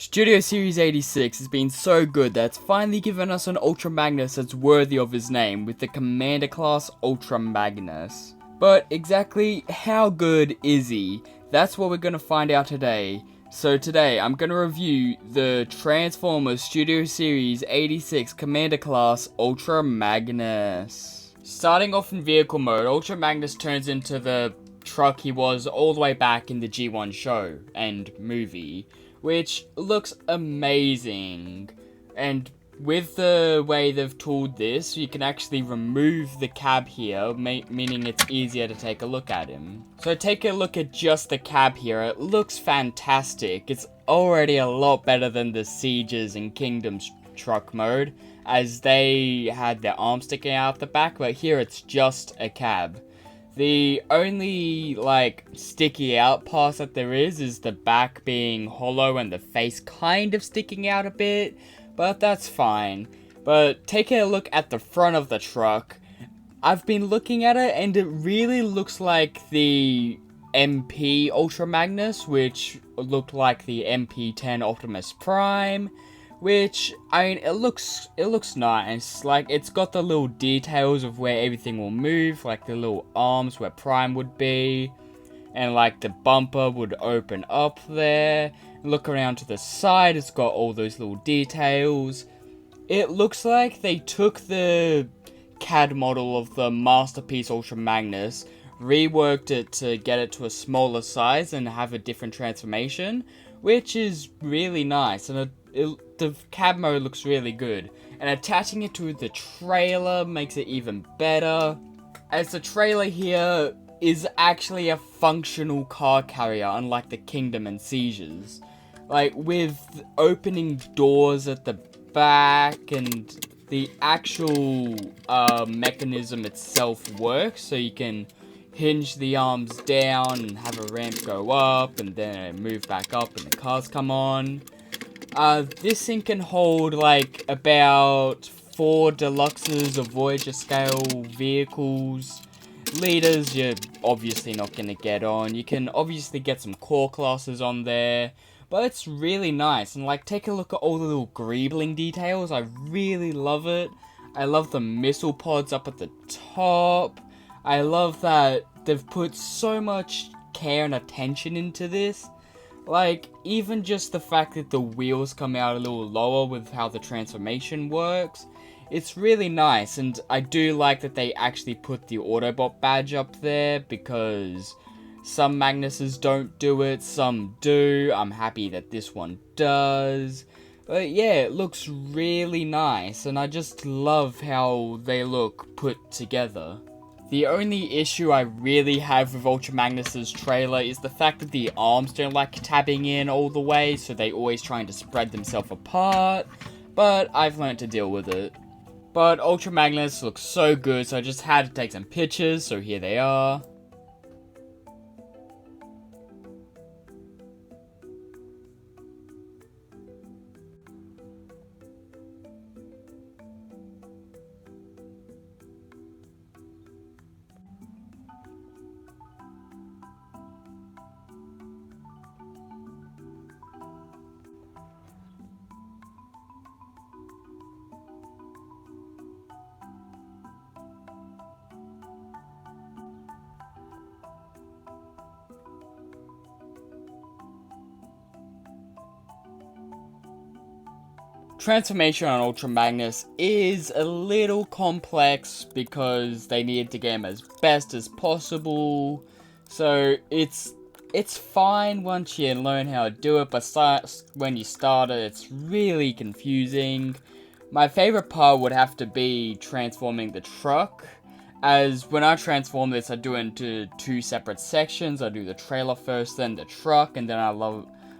Studio Series 86 has been so good that it's finally given us an Ultra Magnus that's worthy of his name with the Commander Class Ultra Magnus. But exactly how good is he? That's what we're going to find out today. So today I'm going to review the Transformers Studio Series 86 Commander Class Ultra Magnus. Starting off in vehicle mode, Ultra Magnus turns into the truck he was all the way back in the G1 show and movie, which looks amazing. And with the way they've tooled this, you can actually remove the cab here, meaning it's easier to take a look at him. So take a look at just the cab here. It looks fantastic. It's already a lot better than the Sieges and Kingdoms truck mode, as they had their arms sticking out the back, but here it's just a cab. The only, sticky out part that there is the back being hollow and the face kind of sticking out a bit, but that's fine. But taking a look at the front of the truck, I've been looking at it and it really looks like the MP Ultra Magnus, which looked like the MP10 Optimus Prime. Which, I mean, it looks nice. Like, it's got the little details of where everything will move, like the little arms where Prime would be, and like the bumper would open up there. Look around to the side, it's got all those little details. It looks like they took the CAD model of the Masterpiece Ultra Magnus, reworked it to get it to a smaller size and have a different transformation, which is really nice, and the cab mode looks really good, and attaching it to the trailer makes it even better, as the trailer here is actually a functional car carrier, unlike the Kingdom and Sieges. Like, with opening doors at the back, and the actual mechanism itself works, so you can hinge the arms down and have a ramp go up, and then move back up and the cars come on. This thing can hold, about 4 deluxes of Voyager scale vehicles. Leaders, you're obviously not going to get on. You can obviously get some core classes on there, but it's really nice. And, take a look at all the little greebling details. I really love it. I love the missile pods up at the top. I love that they've put so much care and attention into this. Even just the fact that the wheels come out a little lower with how the transformation works, it's really nice, and I do like that they actually put the Autobot badge up there, because some Magnuses don't do it, some do. I'm happy that this one does. But yeah, it looks really nice, and I just love how they look put together. The only issue I really have with Ultra Magnus's trailer is the fact that the arms don't like tabbing in all the way, so they always trying to spread themselves apart, but I've learned to deal with it. But Ultra Magnus looks so good, so I just had to take some pictures, so here they are. Transformation on Ultra Magnus is a little complex because they needed to get him as best as possible. So it's fine once you learn how to do it, but when you start it, it's really confusing. My favorite part would have to be transforming the truck, as when I transform this, I do it into 2 separate sections. I do the trailer first, then the truck, and then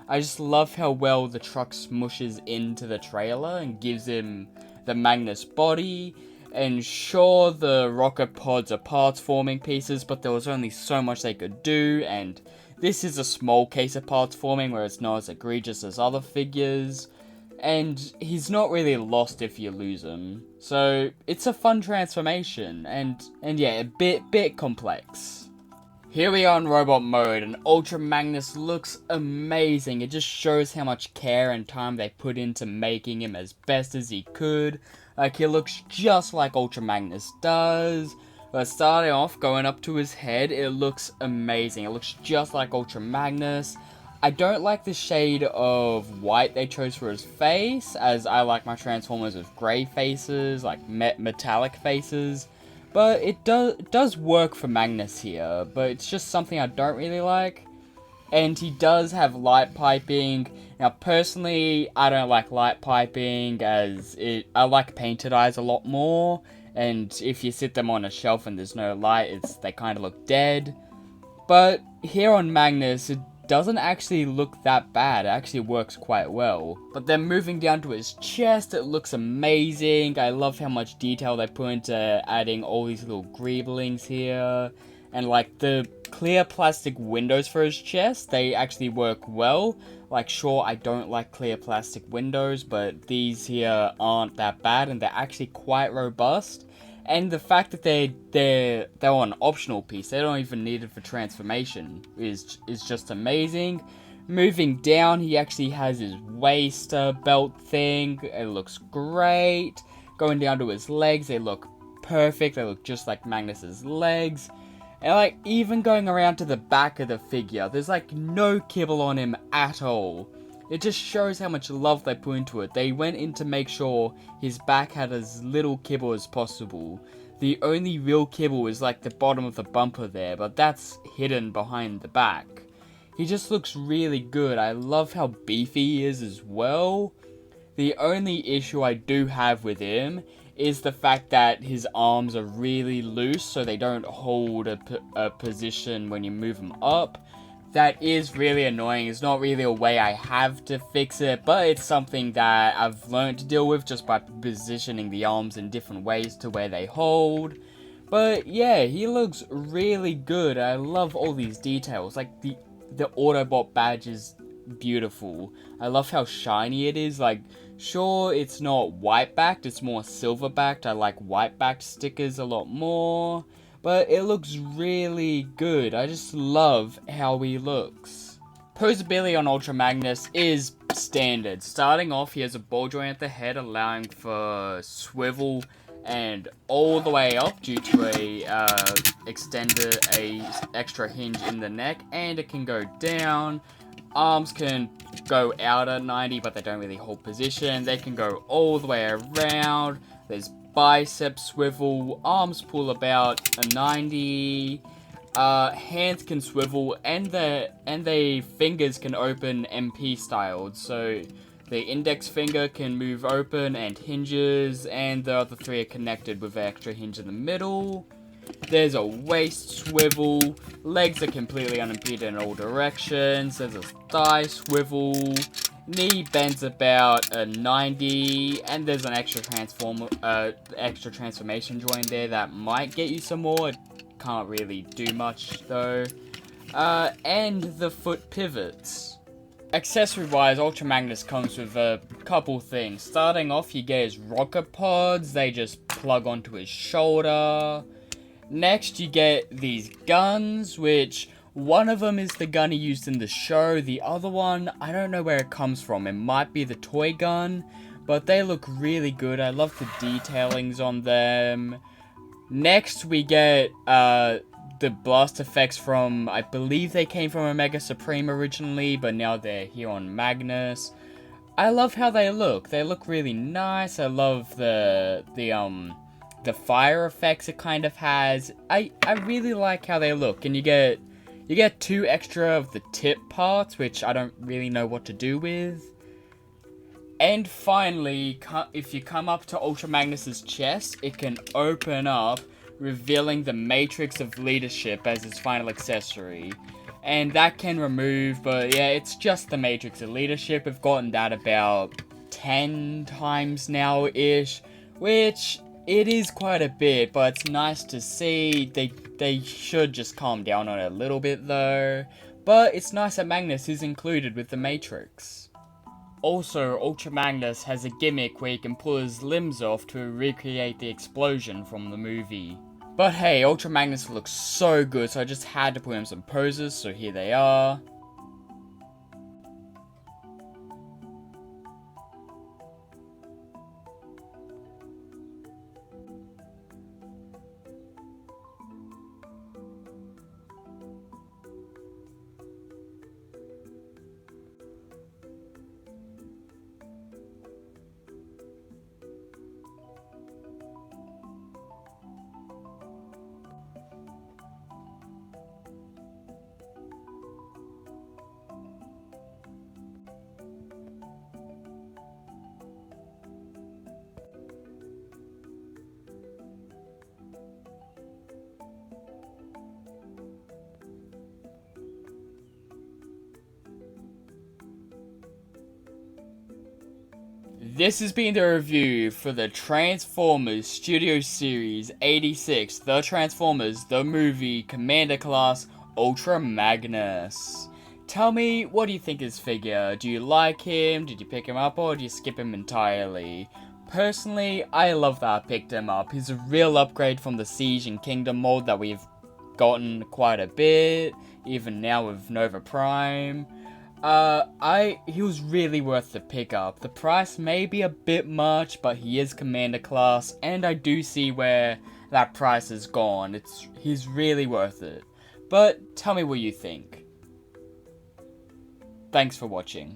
I just love how well the truck smushes into the trailer and gives him the Magnus body. And sure, the rocket pods are parts forming pieces, but there was only so much they could do, and this is a small case of parts forming where it's not as egregious as other figures. And he's not really lost if you lose him. So it's a fun transformation, and yeah, a bit complex. Here we are in robot mode, and Ultra Magnus looks amazing. It just shows how much care and time they put into making him as best as he could. Like, he looks just like Ultra Magnus does. But starting off, going up to his head, it looks amazing. It looks just like Ultra Magnus. I don't like the shade of white they chose for his face, as I like my Transformers with grey faces, like metallic faces. But it does work for Magnus here, but it's just something I don't really like. And he does have light piping. Now, personally, I don't like light piping, as I like painted eyes a lot more. And if you sit them on a shelf and there's no light, they kind of look dead. But here on Magnus, it doesn't actually look that bad. It actually works quite well. But then moving down to his chest, it looks amazing. I love how much detail they put into adding all these little greeblings here. And like the clear plastic windows for his chest, they actually work well. Like, sure, I don't like clear plastic windows, but these here aren't that bad, and they're actually quite robust. And the fact that they're an optional piece, they don't even need it for transformation, is just amazing. Moving down, he actually has his waist belt thing. It looks great. Going down to his legs, they look perfect. They look just like Magnus's legs. And like, even going around to the back of the figure, there's like no kibble on him at all. It just shows how much love they put into it. They went in to make sure his back had as little kibble as possible. The only real kibble is like the bottom of the bumper there, but that's hidden behind the back. He just looks really good. I love how beefy he is as well. The only issue I do have with him is the fact that his arms are really loose, so they don't hold a position when you move them up. That is really annoying. It's not really a way I have to fix it, but it's something that I've learned to deal with just by positioning the arms in different ways to where they hold. But yeah, he looks really good. I love all these details. Like the Autobot badge is beautiful. I love how shiny it is. Like, sure, it's not white backed, it's more silver backed. I like white backed stickers a lot more. But it looks really good. I just love how he looks. Posability on Ultra Magnus is standard. Starting off, he has a ball joint at the head, allowing for swivel and all the way up due to a extra hinge in the neck, and it can go down. Arms can go out at 90, but they don't really hold position. They can go all the way around. There's bicep swivel, arms pull about a 90, hands can swivel, and the fingers can open MP styled, so the index finger can move open and hinges, and the other three are connected with an extra hinge in the middle. There's a waist swivel, legs are completely unimpeded in all directions, there's a thigh swivel, knee bends about a 90, and there's an extra transformation joint there that might get you some more. It can't really do much though. And the foot pivots. Accessory-wise, Ultra Magnus comes with a couple things. Starting off, you get his rocket pods. They just plug onto his shoulder. Next, you get these guns, which one of them is the gun he used in the show. The other one, I don't know where it comes from. It might be the toy gun, but they look really good. I love the detailings on them. Next, we get the blast effects from, I believe they came from Omega Supreme originally, but now they're here on Magnus. I love how they look. They look really nice. I love the fire effects it kind of has. I really like how they look, and you get 2 extra of the tip parts, which I don't really know what to do with. And finally, if you come up to Ultra Magnus's chest, it can open up, revealing the Matrix of Leadership as his final accessory. And that can remove, but yeah, it's just the Matrix of Leadership. We've gotten that about 10 times now-ish, which it is quite a bit, but it's nice to see. They should just calm down on it a little bit though. But it's nice that Magnus is included with the Matrix. Also, Ultra Magnus has a gimmick where he can pull his limbs off to recreate the explosion from the movie. But hey, Ultra Magnus looks so good, so I just had to put him some poses, so here they are. This has been the review for the Transformers Studio Series 86, The Transformers, the movie, Commander Class, Ultra Magnus. Tell me, what do you think of this figure? Do you like him? Did you pick him up, or do you skip him entirely? Personally, I love that I picked him up. He's a real upgrade from the Siege and Kingdom mold that we've gotten quite a bit, even now with Nova Prime. He was really worth the pickup. The price may be a bit much, but he is Commander Class, and I do see where that price has gone. He's really worth it. But tell me what you think. Thanks for watching.